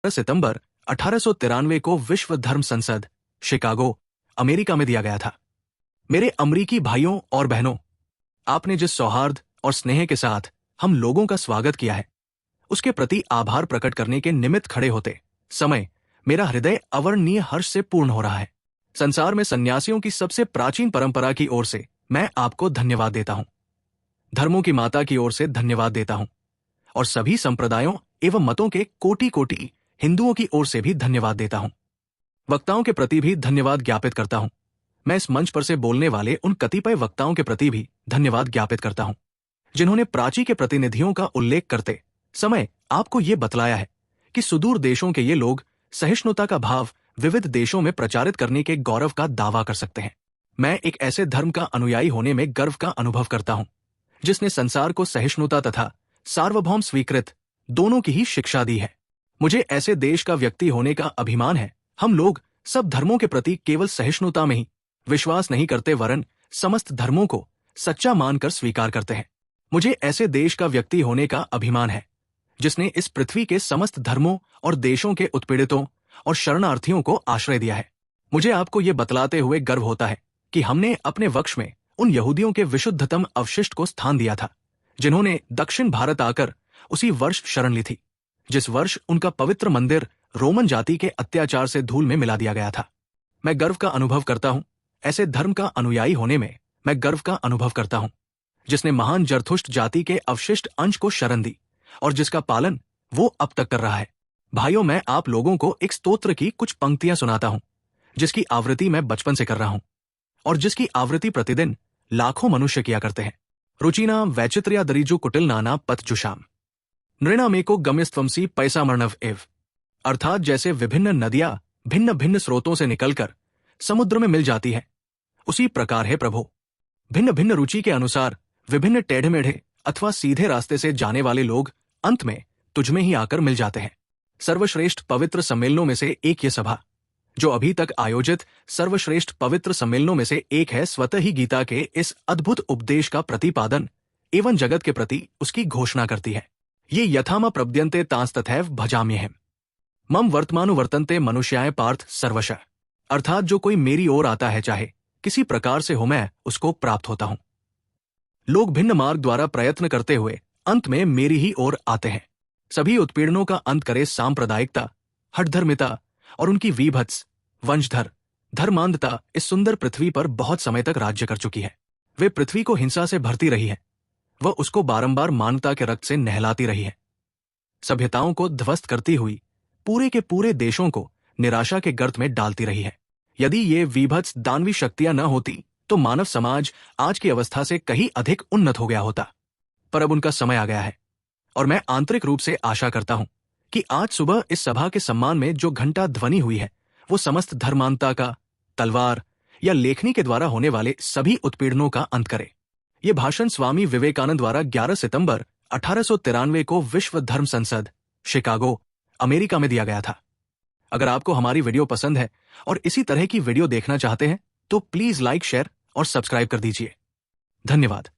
सितंबर 1893 को विश्व धर्म संसद शिकागो, अमेरिका में दिया गया था। मेरे अमरीकी भाइयों और बहनों, आपने जिस सौहार्द और स्नेह के साथ हम लोगों का स्वागत किया है, उसके प्रति आभार प्रकट करने के निमित्त खड़े होते समय मेरा हृदय अवर्णनीय हर्ष से पूर्ण हो रहा है। संसार में सन्यासियों की सबसे प्राचीन परंपरा की ओर से मैं आपको धन्यवाद देता हूं, धर्मों की माता की ओर से धन्यवाद देता हूं और सभी संप्रदायों एवं मतों के कोटि कोटि हिंदुओं की ओर से भी धन्यवाद देता हूं। वक्ताओं के प्रति भी धन्यवाद ज्ञापित करता हूं। मैं इस मंच पर से बोलने वाले उन कतिपय वक्ताओं के प्रति भी धन्यवाद ज्ञापित करता हूं, जिन्होंने प्राची के प्रतिनिधियों का उल्लेख करते समय आपको ये बतलाया है कि सुदूर देशों के ये लोग सहिष्णुता का भाव विविध देशों में प्रचारित करने के गौरव का दावा कर सकते हैं। मैं एक ऐसे धर्म का अनुयायी होने में गर्व का अनुभव करता हूं, जिसने संसार को सहिष्णुता तथा सार्वभौम स्वीकृत दोनों की ही शिक्षा दी है। मुझे ऐसे देश का व्यक्ति होने का अभिमान है। हम लोग सब धर्मों के प्रति केवल सहिष्णुता में ही विश्वास नहीं करते, वरन समस्त धर्मों को सच्चा मानकर स्वीकार करते हैं। मुझे ऐसे देश का व्यक्ति होने का अभिमान है जिसने इस पृथ्वी के समस्त धर्मों और देशों के उत्पीड़ितों और शरणार्थियों को आश्रय दिया है। मुझे आपको ये बतलाते हुए गर्व होता है कि हमने अपने वक्ष में उन यहूदियों के विशुद्धतम अवशिष्ट को स्थान दिया था, जिन्होंने दक्षिण भारत आकर उसी वर्ष शरण ली थी जिस वर्ष उनका पवित्र मंदिर रोमन जाति के अत्याचार से धूल में मिला दिया गया था। मैं गर्व का अनुभव करता हूं, ऐसे धर्म का अनुयायी होने में मैं गर्व का अनुभव करता हूं, जिसने महान जरथुष्ट जाति के अवशिष्ट अंश को शरण दी और जिसका पालन वो अब तक कर रहा है। भाइयों, मैं आप लोगों को एक स्तोत्र की कुछ पंक्तियां सुनाता हूं, जिसकी आवृत्ति मैं बचपन से कर रहा हूं और जिसकी आवृत्ति प्रतिदिन लाखों मनुष्य किया करते हैं। रुचिना वैचित्र्या दरिजु कुटिल नाना पथ जुशाम नृणामेको गम्यस्त्वमसी पैसा मर्णव एव। अर्थात जैसे विभिन्न नदियां भिन्न भिन्न स्रोतों से निकलकर समुद्र में मिल जाती है, उसी प्रकार है प्रभु, भिन्न भिन्न रुचि के अनुसार विभिन्न टेढ़े मेढ़े अथवा सीधे रास्ते से जाने वाले लोग अंत में तुझमें ही आकर मिल जाते हैं। सर्वश्रेष्ठ पवित्र सम्मेलनों में से एक ये सभा, जो अभी तक आयोजित सर्वश्रेष्ठ पवित्र सम्मेलनों में से एक है, स्वतः ही गीता के इस अद्भुत उपदेश का प्रतिपादन एवं जगत के प्रति उसकी घोषणा करती है। ये यथामा प्रपद्यन्ते तांस्तथैव भजाम्यहम् मम वर्तमानुवर्तन्ते मनुष्याय पार्थ सर्वशः। अर्थात जो कोई मेरी ओर आता है, चाहे किसी प्रकार से हो, मैं उसको प्राप्त होता हूं। लोग भिन्न मार्ग द्वारा प्रयत्न करते हुए अंत में मेरी ही ओर आते हैं। सभी उत्पीड़नों का अंत करे सांप्रदायिकता, हठधर्मिता और उनकी वीभत्स वंशधर धर्मांधता इस सुंदर पृथ्वी पर बहुत समय तक राज्य कर चुकी है। वे पृथ्वी को हिंसा से भरती रही है, वह उसको बारंबार मानवता के रक्त से नहलाती रही है, सभ्यताओं को ध्वस्त करती हुई पूरे के पूरे देशों को निराशा के गर्त में डालती रही है। यदि ये वीभत्स दानवी शक्तियां न होती तो मानव समाज आज की अवस्था से कहीं अधिक उन्नत हो गया होता, पर अब उनका समय आ गया है और मैं आंतरिक रूप से आशा करता हूं कि आज सुबह इस सभा के सम्मान में जो घंटा ध्वनि हुई है, वो समस्त धर्मांधता का तलवार या लेखनी के द्वारा होने वाले सभी उत्पीड़नों का अंत करे। ये भाषण स्वामी विवेकानंद द्वारा 11 सितंबर 1893 को विश्व धर्म संसद शिकागो, अमेरिका में दिया गया था। अगर आपको हमारी वीडियो पसंद है और इसी तरह की वीडियो देखना चाहते हैं तो प्लीज लाइक, शेयर और सब्सक्राइब कर दीजिए। धन्यवाद।